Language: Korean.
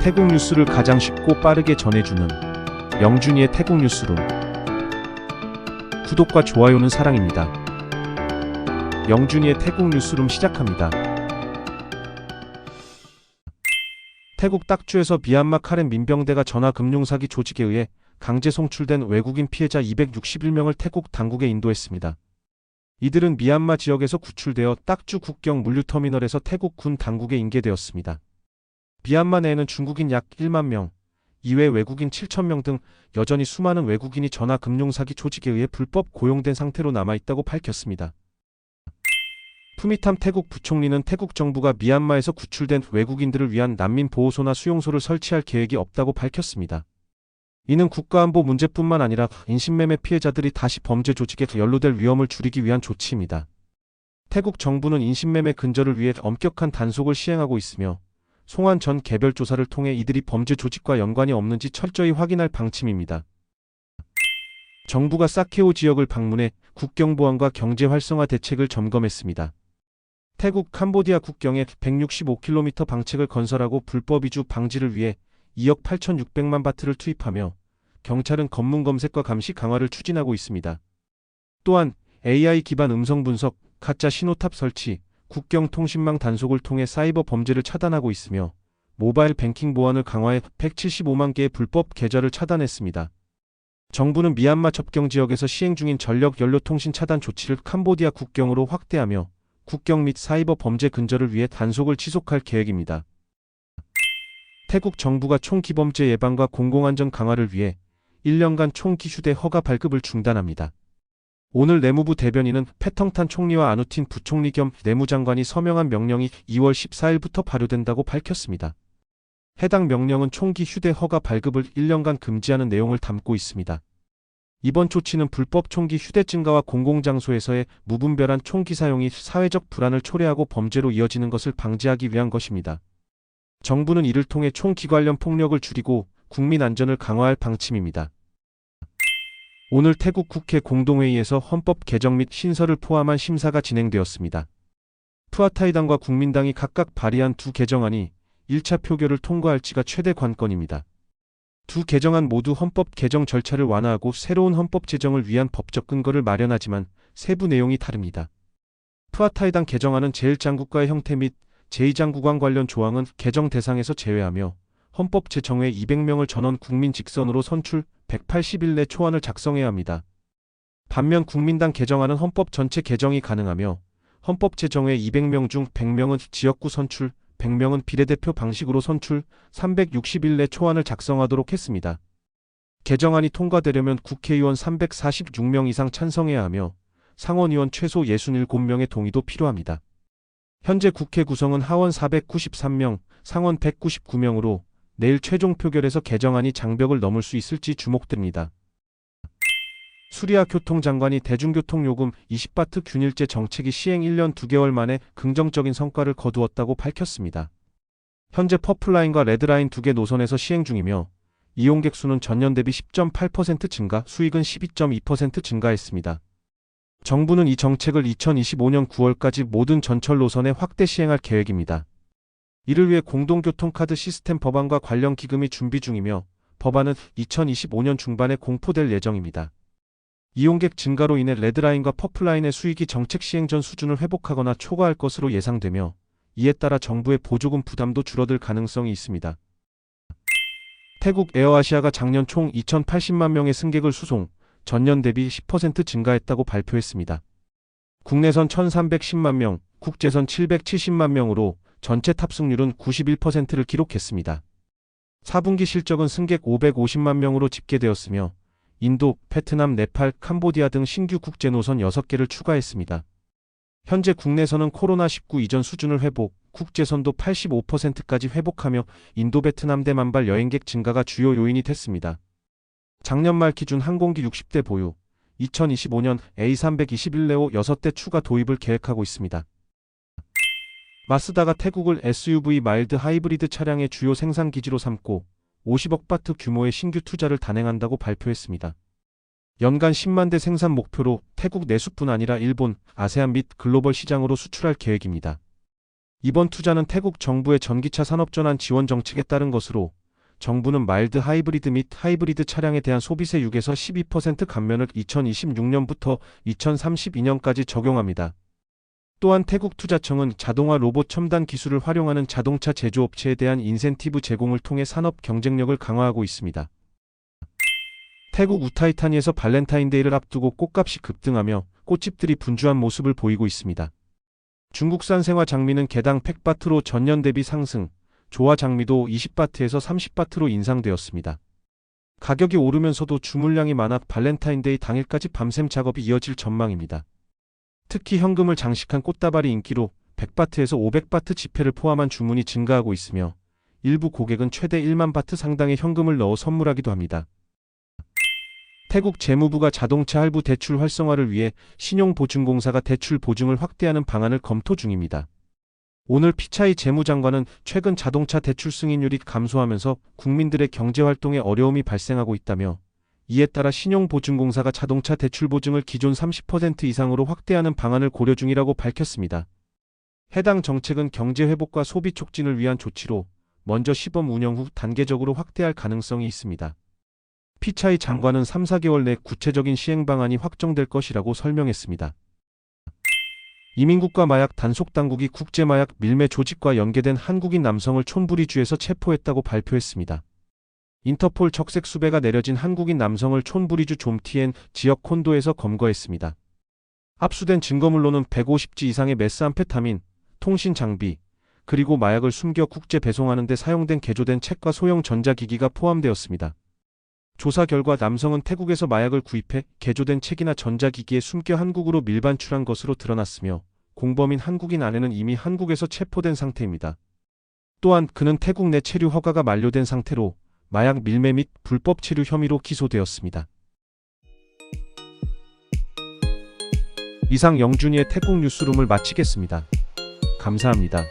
태국 뉴스를 가장 쉽고 빠르게 전해주는 영준이의 태국 뉴스룸. 구독과 좋아요는 사랑입니다. 영준이의 태국 뉴스룸 시작합니다. 태국 딱주에서 미얀마 카렌 민병대가 전화금융사기 조직에 의해 강제 송출된 외국인 피해자 261명을 태국 당국에 인도했습니다. 이들은 미얀마 지역에서 구출되어 딱주 국경 물류터미널에서 태국 군 당국에 인계되었습니다. 미얀마 내에는 중국인 약 1만 명, 이외 외국인 7,000명 등 여전히 수많은 외국인이 전화금융사기 조직에 의해 불법 고용된 상태로 남아있다고 밝혔습니다. 푸미탐 태국 부총리는 태국 정부가 미얀마에서 구출된 외국인들을 위한 난민보호소나 수용소를 설치할 계획이 없다고 밝혔습니다. 이는 국가안보 문제뿐만 아니라 인신매매 피해자들이 다시 범죄 조직에 연루될 위험을 줄이기 위한 조치입니다. 태국 정부는 인신매매 근절을 위해 엄격한 단속을 시행하고 있으며 송환 전 개별 조사를 통해 이들이 범죄 조직과 연관이 없는지 철저히 확인할 방침입니다. 정부가 사케오 지역을 방문해 국경보안과 경제활성화 대책을 점검했습니다. 태국 캄보디아 국경에 165km 방책을 건설하고 불법 이주 방지를 위해 2억 8,600만 바트를 투입하며 경찰은 검문 검색과 감시 강화를 추진하고 있습니다. 또한 AI 기반 음성 분석, 가짜 신호탑 설치, 국경 통신망 단속을 통해 사이버 범죄를 차단하고 있으며 모바일 뱅킹 보안을 강화해 175만 개의 불법 계좌를 차단했습니다. 정부는 미얀마 접경 지역에서 시행 중인 전력 연료 통신 차단 조치를 캄보디아 국경으로 확대하며 국경 및 사이버 범죄 근절을 위해 단속을 지속할 계획입니다. 태국 정부가 총기범죄 예방과 공공안전 강화를 위해 1년간 총기 휴대 허가 발급을 중단합니다. 오늘 내무부 대변인은 패텅탄 총리와 아누틴 부총리 겸 내무장관이 서명한 명령이 2월 14일부터 발효된다고 밝혔습니다. 해당 명령은 총기 휴대 허가 발급을 1년간 금지하는 내용을 담고 있습니다. 이번 조치는 불법 총기 휴대 증가와 공공장소에서의 무분별한 총기 사용이 사회적 불안을 초래하고 범죄로 이어지는 것을 방지하기 위한 것입니다. 정부는 이를 통해 총기 관련 폭력을 줄이고 국민 안전을 강화할 방침입니다. 오늘 태국 국회 공동회의에서 헌법 개정 및 신설을 포함한 심사가 진행되었습니다. 푸아타이당과 국민당이 각각 발의한 두 개정안이 1차 표결을 통과할지가 최대 관건입니다. 두 개정안 모두 헌법 개정 절차를 완화하고 새로운 헌법 제정을 위한 법적 근거를 마련하지만 세부 내용이 다릅니다. 푸아타이당 개정안은 제1장국과의 형태 및 제2장국왕 관련 조항은 개정 대상에서 제외하며 헌법 제정에 200명을 전원 국민 직선으로 선출 180일 내 초안을 작성해야 합니다. 반면 국민당 개정안은 헌법 전체 개정이 가능하며 헌법 제정에 200명 중 100명은 지역구 선출, 100명은 비례대표 방식으로 선출, 360일 내 초안을 작성하도록 했습니다. 개정안이 통과되려면 국회의원 346명 이상 찬성해야 하며 상원의원 최소 67명의 동의도 필요합니다. 현재 국회 구성은 하원 493명, 상원 199명으로 내일 최종 표결에서 개정안이 장벽을 넘을 수 있을지 주목됩니다. 수리아 교통장관이 대중교통요금 20바트 균일제 정책이 시행 1년 2개월 만에 긍정적인 성과를 거두었다고 밝혔습니다. 현재 퍼플라인과 레드라인 2개 노선에서 시행 중이며 이용객 수는 전년 대비 10.8% 증가, 수익은 12.2% 증가했습니다. 정부는 이 정책을 2025년 9월까지 모든 전철 노선에 확대 시행할 계획입니다. 이를 위해 공동교통카드 시스템 법안과 관련 기금이 준비 중이며 법안은 2025년 중반에 공포될 예정입니다. 이용객 증가로 인해 레드라인과 퍼플라인의 수익이 정책 시행 전 수준을 회복하거나 초과할 것으로 예상되며 이에 따라 정부의 보조금 부담도 줄어들 가능성이 있습니다. 태국 에어아시아가 작년 총 2,080만 명의 승객을 수송, 전년 대비 10% 증가했다고 발표했습니다. 국내선 1,310만 명, 국제선 770만 명으로 전체 탑승률은 91%를 기록했습니다. 4분기 실적은 승객 550만 명으로 집계되었으며 인도, 베트남, 네팔, 캄보디아 등 신규 국제 노선 6개를 추가했습니다. 현재 국내선은 코로나19 이전 수준을 회복, 국제선도 85%까지 회복하며 인도, 베트남 대만발 여행객 증가가 주요 요인이 됐습니다. 작년 말 기준 항공기 60대 보유, 2025년 A321네오 6대 추가 도입을 계획하고 있습니다. 마쓰다가 태국을 SUV 마일드 하이브리드 차량의 주요 생산 기지로 삼고 50억 바트 규모의 신규 투자를 단행한다고 발표했습니다. 연간 10만 대 생산 목표로 태국 내수뿐 아니라 일본, 아세안 및 글로벌 시장으로 수출할 계획입니다. 이번 투자는 태국 정부의 전기차 산업전환 지원 정책에 따른 것으로 정부는 마일드 하이브리드 및 하이브리드 차량에 대한 소비세 6에서 12% 감면을 2026년부터 2032년까지 적용합니다. 또한 태국 투자청은 자동화 로봇 첨단 기술을 활용하는 자동차 제조업체에 대한 인센티브 제공을 통해 산업 경쟁력을 강화하고 있습니다. 태국 우타이타니에서 발렌타인데이를 앞두고 꽃값이 급등하며 꽃집들이 분주한 모습을 보이고 있습니다. 중국산 생화 장미는 개당 100바트로 전년 대비 상승, 조화 장미도 20바트에서 30바트로 인상되었습니다. 가격이 오르면서도 주문량이 많아 발렌타인데이 당일까지 밤샘 작업이 이어질 전망입니다. 특히 현금을 장식한 꽃다발이 인기로 100바트에서 500바트 지폐를 포함한 주문이 증가하고 있으며 일부 고객은 최대 1만 바트 상당의 현금을 넣어 선물하기도 합니다. 태국 재무부가 자동차 할부 대출 활성화를 위해 신용보증공사가 대출 보증을 확대하는 방안을 검토 중입니다. 오늘 피차이 재무장관은 최근 자동차 대출 승인율이 감소하면서 국민들의 경제활동에 어려움이 발생하고 있다며 이에 따라 신용보증공사가 자동차 대출 보증을 기존 30% 이상으로 확대하는 방안을 고려 중이라고 밝혔습니다. 해당 정책은 경제 회복과 소비 촉진을 위한 조치로 먼저 시범 운영 후 단계적으로 확대할 가능성이 있습니다. 피차이 장관은 3-4개월 내 구체적인 시행 방안이 확정될 것이라고 설명했습니다. 이민국가 마약 단속당국이 국제마약 밀매 조직과 연계된 한국인 남성을 촌부리주에서 체포했다고 발표했습니다. 인터폴 적색 수배가 내려진 한국인 남성을 촌부리주 좀티엔 지역 콘도에서 검거했습니다. 압수된 증거물로는 150지 이상의 메스암페타민, 통신 장비, 그리고 마약을 숨겨 국제 배송하는 데 사용된 개조된 책과 소형 전자기기가 포함되었습니다. 조사 결과 남성은 태국에서 마약을 구입해 개조된 책이나 전자기기에 숨겨 한국으로 밀반출한 것으로 드러났으며 공범인 한국인 아내는 이미 한국에서 체포된 상태입니다. 또한 그는 태국 내 체류 허가가 만료된 상태로 마약 밀매 및 불법 체류 혐의로 기소되었습니다. 이상 영준이의 태국 뉴스룸을 마치겠습니다. 감사합니다.